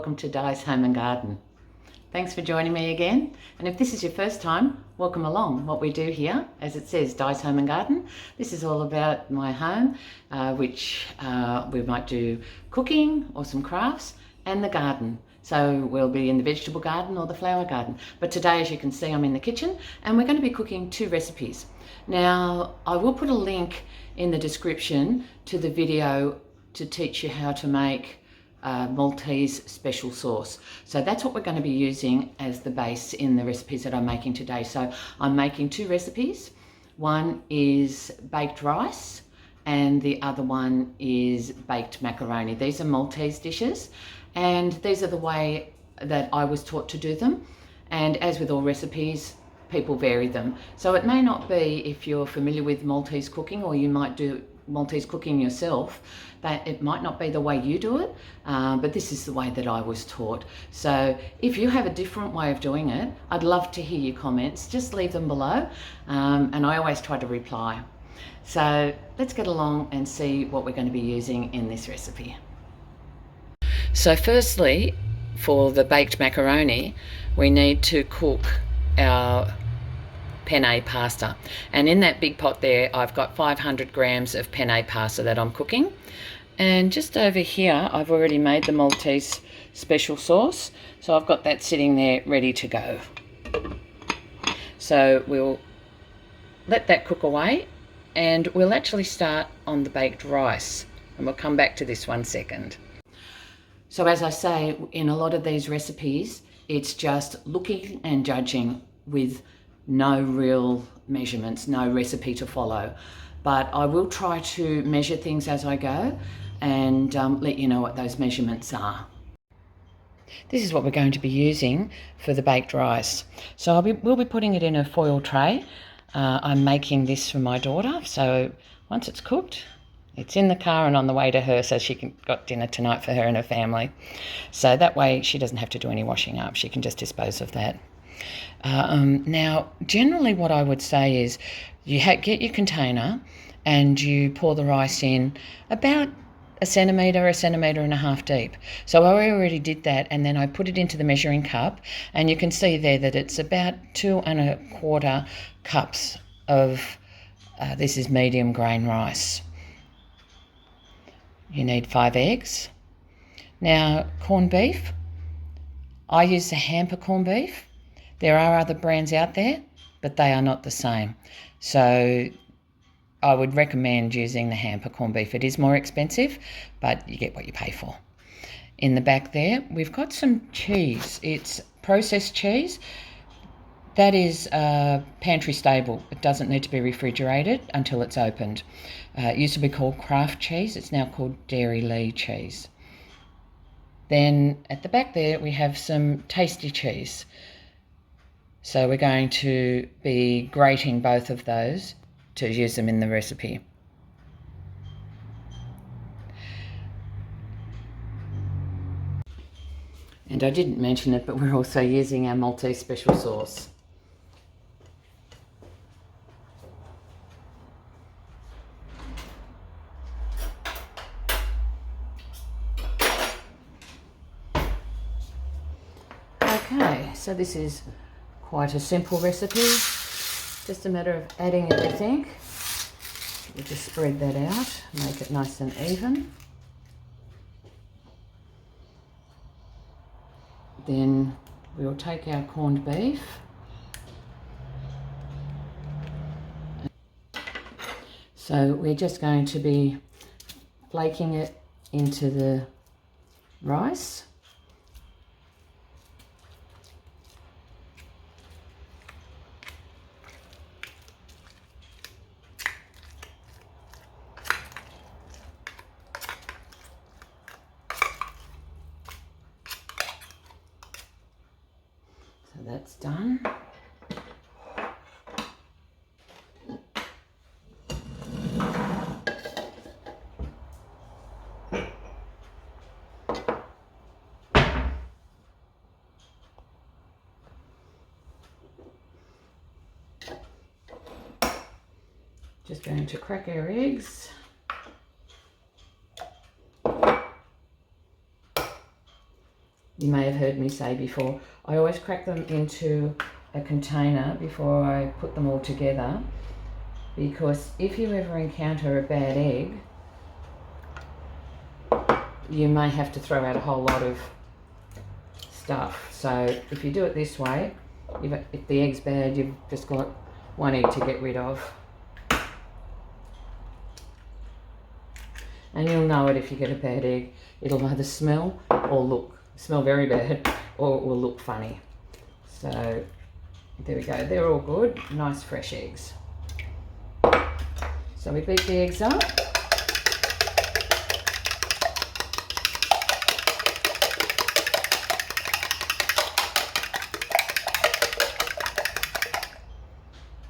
welcome to Di's Home and Garden. Thanks for joining me again, and if this is your first time, welcome along. What we do here, as it says, Di's Home and Garden, this is all about my home, which we might do cooking or some crafts, and the garden. So we'll be in the vegetable garden or the flower garden. But today, as you can see, I'm in the kitchen and we're going to be cooking 2 recipes. Now, I will put a link in the description to the video to teach you how to make Maltese special sauce. So that's what we're going to be using as the base in the recipes that I'm making today. So I'm making 2 recipes. One is baked rice and the other one is baked macaroni. These are Maltese dishes and these are the way that I was taught to do them. And as with all recipes, people vary them. So it may not be, if you're familiar with Maltese cooking, or you might do Maltese cooking yourself, that it might not be the way you do it, but this is the way that I was taught. So if you have a different way of doing it, I'd love to hear your comments. Just leave them below, and I always try to reply. So let's get along and see what we're going to be using in this recipe. So firstly, for the baked macaroni, we need to cook our penne pasta, and in that big pot there I've got 500 grams of penne pasta that I'm cooking, and just over here I've already made the Maltese special sauce, so I've got that sitting there ready to go. So we'll let that cook away and we'll actually start on the baked rice, and we'll come back to this one second. So as I say, in a lot of these recipes it's just looking and judging with no real measurements, no recipe to follow. But I will try to measure things as I go and let you know what those measurements are. This is what we're going to be using for the baked rice. So we'll be putting it in a foil tray. I'm making this for my daughter, so once it's cooked, it's in the car and on the way to her, so got dinner tonight for her and her family. So that way she doesn't have to do any washing up. She can just dispose of that. Now, generally what I would say is you get your container and you pour the rice in about a centimetre and a half deep. So I already did that, and then I put it into the measuring cup, and you can see there that it's about 2¼ cups of, this is medium grain rice. You need 5 eggs. Now, corned beef, I use the hamper corned beef. There are other brands out there, but they are not the same. So I would recommend using the hamper corned beef. It is more expensive, but you get what you pay for. In the back there, we've got some cheese. It's processed cheese. That is pantry stable. It doesn't need to be refrigerated until it's opened. It used to be called Kraft cheese. It's now called Dairy Lee cheese. Then at the back there, we have some tasty cheese. So we're going to be grating both of those to use them in the recipe. And I didn't mention it, but we're also using our Maltese special sauce. Okay, so this is quite a simple recipe, just a matter of adding everything. We just spread that out, make it nice and even. Then we'll take our corned beef. So we're just going to be flaking it into the rice. So that's done. Just going to crack our eggs. you may have heard me say before, I always crack them into a container before I put them all together, because if you ever encounter a bad egg, you may have to throw out a whole lot of stuff. So if you do it this way, if the egg's bad, you've just got one egg to get rid of. And you'll know it if you get a bad egg. It'll either smell very bad, or it will look funny. So there we go, they're all good, nice fresh eggs. So we beat the eggs up.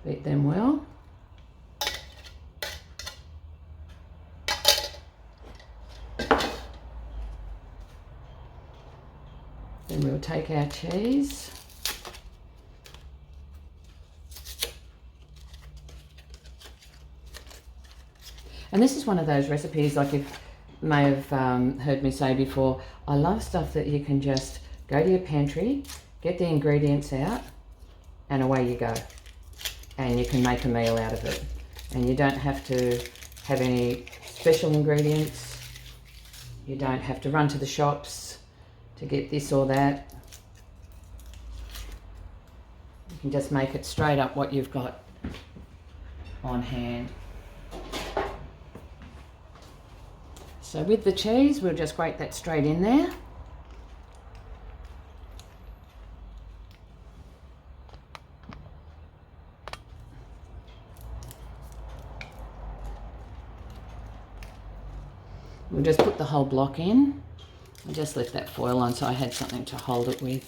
Beat them well. Then we'll take our cheese. And this is one of those recipes, like you may have heard me say before, I love stuff that you can just go to your pantry, get the ingredients out, and away you go. And you can make a meal out of it. And you don't have to have any special ingredients. You don't have to run to the shops to get this or that. You can just make it straight up what you've got on hand. So with the cheese, we'll just grate that straight in there. We'll just put the whole block in. I just left that foil on so I had something to hold it with.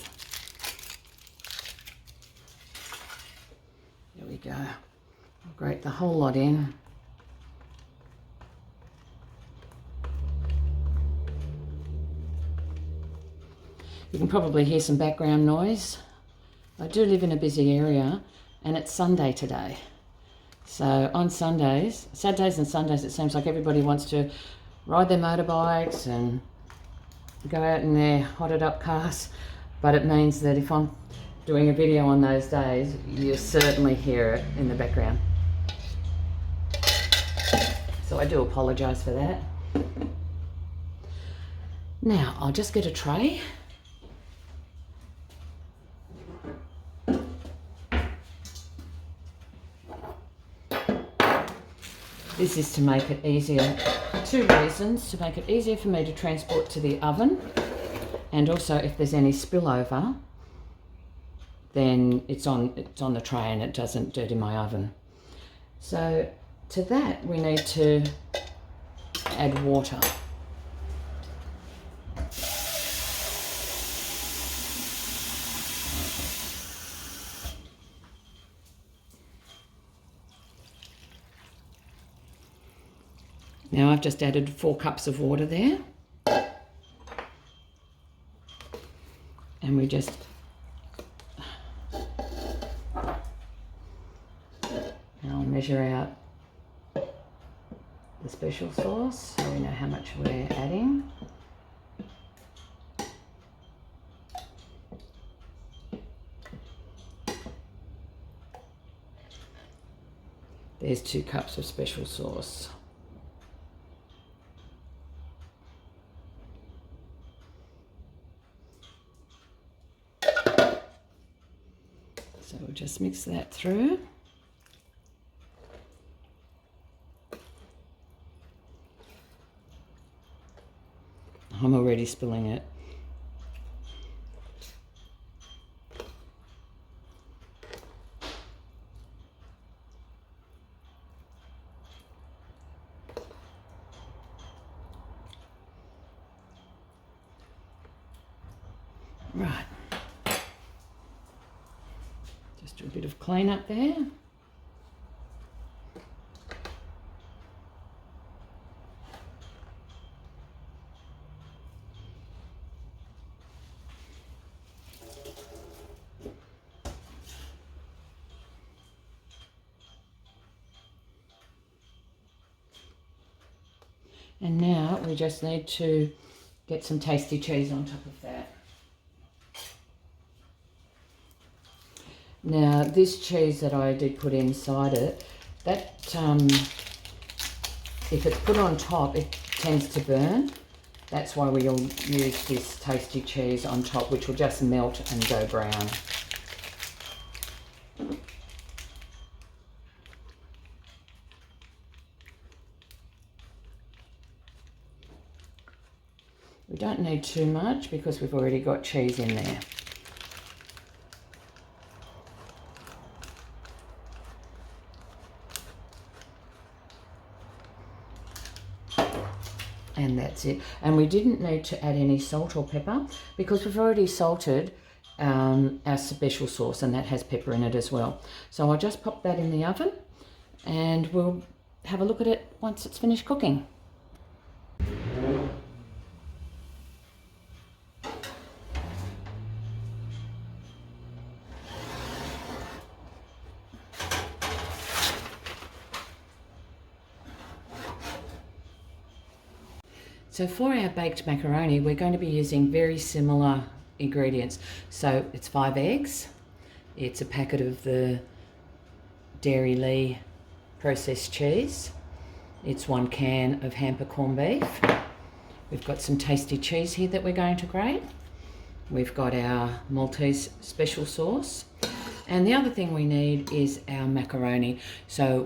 There we go. I'll grate the whole lot in. You can probably hear some background noise. I do live in a busy area and it's Sunday today. So on Saturdays and Sundays, it seems like everybody wants to ride their motorbikes and go out in their hotted up cars. But it means that if I'm doing a video on those days, you certainly hear it in the background. So I do apologise for that. Now I'll just get a tray. This is to make it easier, 2 reasons: to make it easier for me to transport to the oven, and also if there's any spillover, then it's on the tray and it doesn't dirty my oven. So to that we need to add water. Now I've just added 4 cups of water there. And we just now measure out the special sauce so we know how much we're adding. There's 2 cups of special sauce. So we'll just mix that through. I'm already spilling it. Right. Just do a bit of clean up there. And now we just need to get some tasty cheese on top of that. Now this cheese that I did put inside it, that if it's put on top, it tends to burn. That's why we'll use this tasty cheese on top, which will just melt and go brown. We don't need too much because we've already got cheese in there. And that's it. And we didn't need to add any salt or pepper because we've already salted our special sauce, and that has pepper in it as well. So I'll just pop that in the oven and we'll have a look at it once it's finished cooking. So for our baked macaroni, we're going to be using very similar ingredients. So it's 5 eggs, it's a packet of the Dairy Lee processed cheese, it's 1 can of hamper corned beef, we've got some tasty cheese here that we're going to grate, we've got our Maltese special sauce, and the other thing we need is our macaroni. So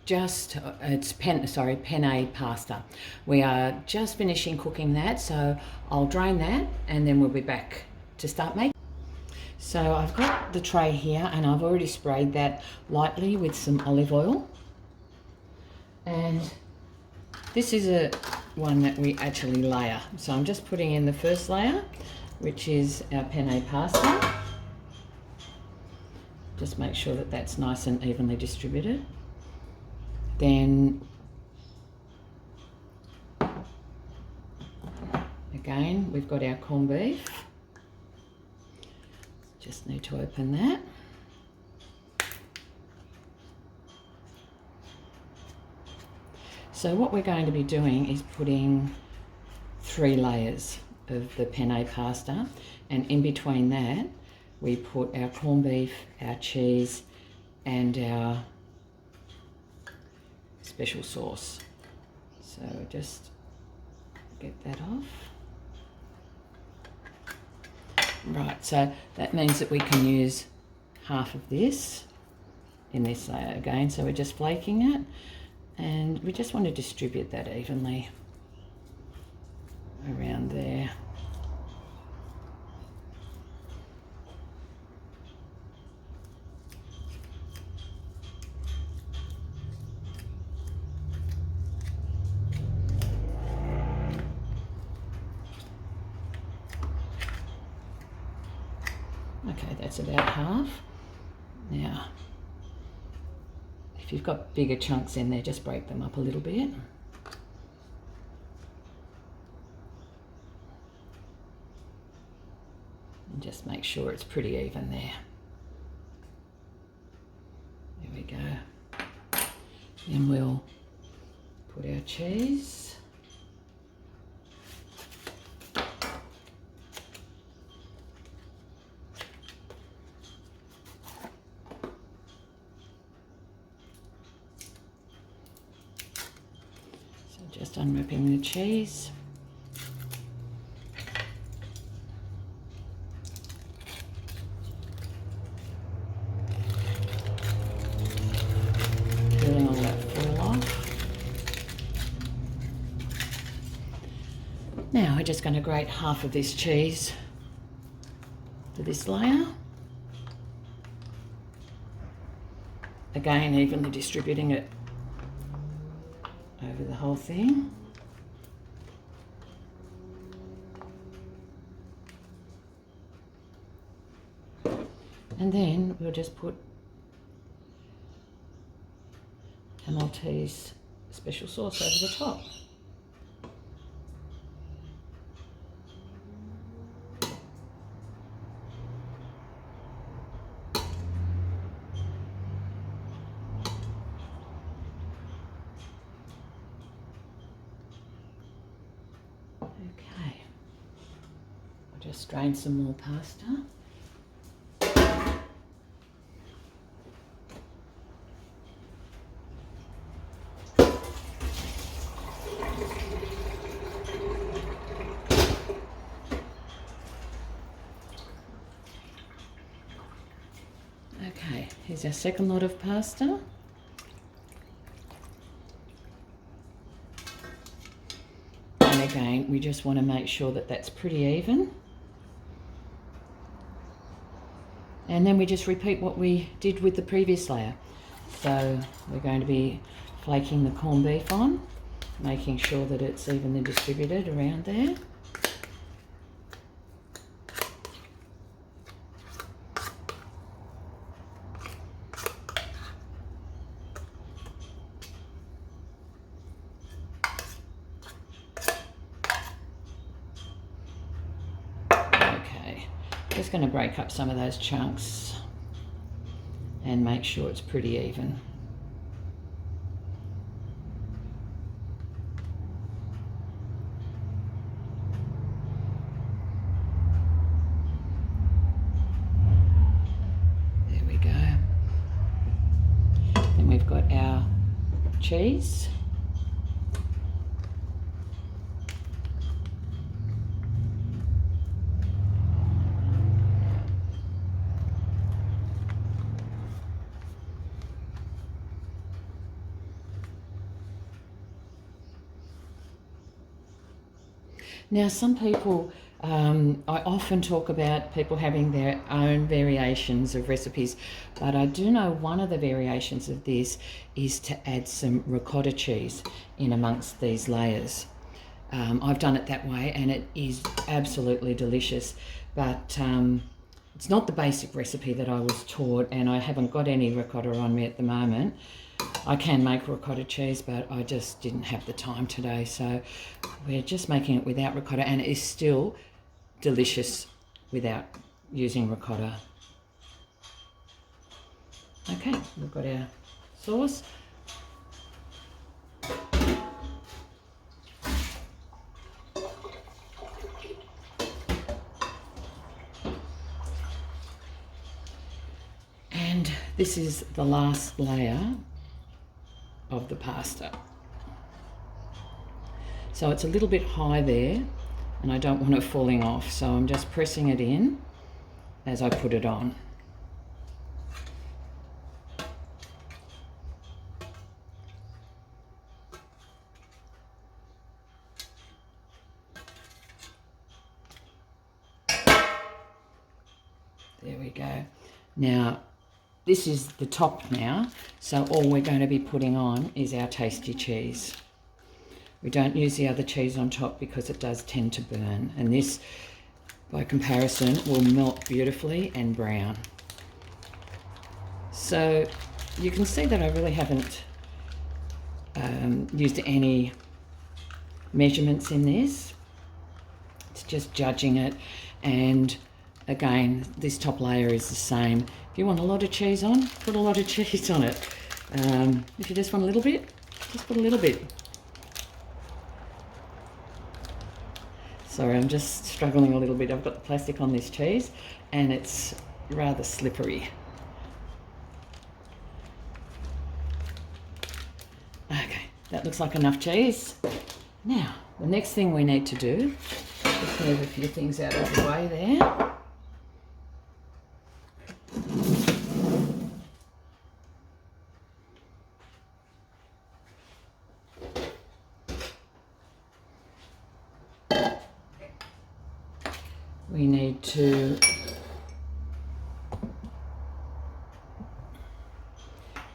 it's penne pasta. We are just finishing cooking that, so I'll drain that and then we'll be back to start making. So I've got the tray here and I've already sprayed that lightly with some olive oil. And this is one that we actually layer. So I'm just putting in the first layer, which is our penne pasta. Just make sure that that's nice and evenly distributed. Then again, we've got our corned beef. Just need to open that. So what we're going to be doing is putting 3 layers of the penne pasta, and in between that we put our corned beef, our cheese and our special sauce. So just get that off. Right, so that means that we can use half of this in this layer again. So we're just flaking it and we just want to distribute that evenly around there. Okay, that's about half. Now, if you've got bigger chunks in there, just break them up a little bit. And just make sure it's pretty even there. There we go. Then we'll put our cheese. Just unwrapping the cheese. Peeling all that foil off. Now we're just going to grate half of this cheese to this layer. Again, evenly distributing it over the whole thing. And then we'll just put a Maltese special sauce over the top. Okay, I'll just strain some more pasta. Here's our second lot of pasta. And again, we just want to make sure that that's pretty even. And then we just repeat what we did with the previous layer. So we're going to be flaking the corned beef on, making sure that it's evenly distributed around there. Just going to break up some of those chunks and make sure it's pretty even. There we go. Then we've got our cheese. Now, some people, I often talk about people having their own variations of recipes, but I do know one of the variations of this is to add some ricotta cheese in amongst these layers. I've done it that way and it is absolutely delicious, but it's not the basic recipe that I was taught, and I haven't got any ricotta on me at the moment. I can make ricotta cheese, but I just didn't have the time today, so we're just making it without ricotta, and it is still delicious without using ricotta. Okay, we've got our sauce. And this is the last layer of the pasta. So it's a little bit high there and I don't want it falling off, so I'm just pressing it in as I put it on. There we go. Now this is the top now, so all we're going to be putting on is our tasty cheese. We don't use the other cheese on top because it does tend to burn, and this, by comparison, will melt beautifully and brown. So you can see that I really haven't used any measurements in this. It's just judging it, and again, this top layer is the same. If you want a lot of cheese on, put a lot of cheese on it. If you just want a little bit, just put a little bit. Sorry, I'm just struggling a little bit. I've got the plastic on this cheese and it's rather slippery. Okay, that looks like enough cheese. Now, the next thing we need to do, just move a few things out of the way there.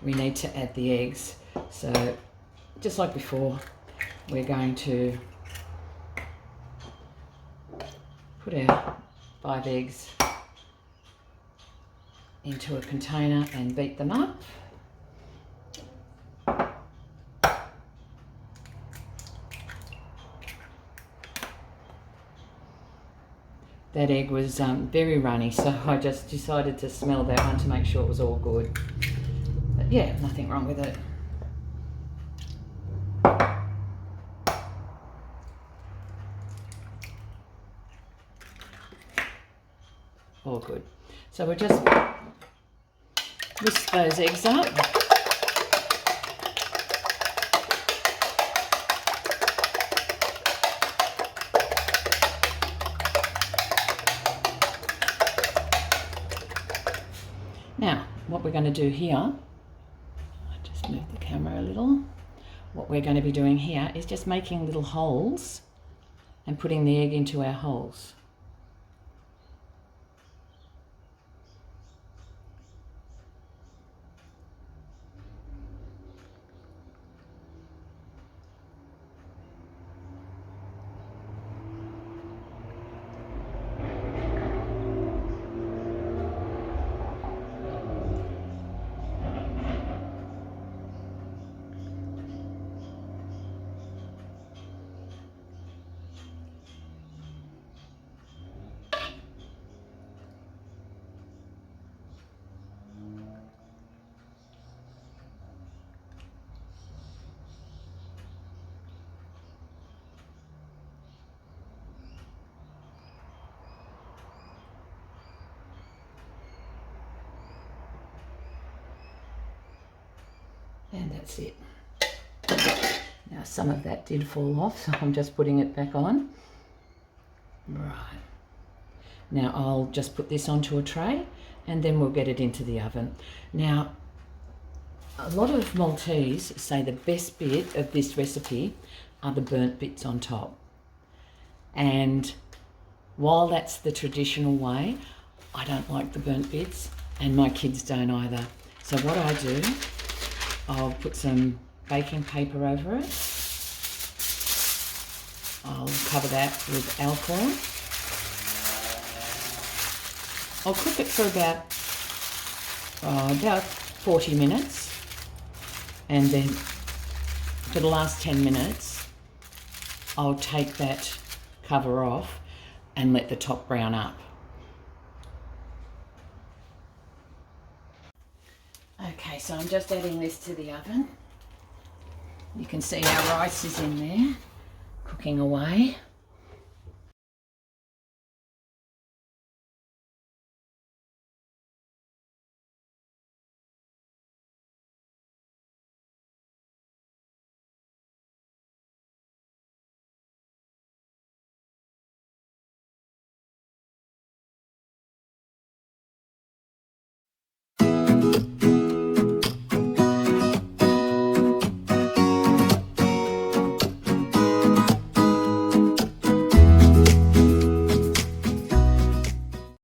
We need to add the eggs. So just like before, we're going to put our 5 eggs into a container and beat them up. That egg was very runny, so I just decided to smell that one to make sure it was all good. But yeah, nothing wrong with it. All good. So we'll just whisk those eggs up. Now, what what we're going to do here, I just move the camera a little. What we're going to be doing here is just making little holes and putting the egg into our holes. And that's it. Now some of that did fall off, so I'm just putting it back on. Right. Now I'll just put this onto a tray and then we'll get it into the oven. Now, a lot of Maltese say the best bit of this recipe are the burnt bits on top. And while that's the traditional way, I don't like the burnt bits and my kids don't either. So what I do, I'll put some baking paper over it. I'll cover that with alcohol. I'll cook it for about 40 minutes, and then for the last 10 minutes I'll take that cover off and let the top brown up. Okay, so I'm just adding this to the oven. You can see our rice is in there, cooking away.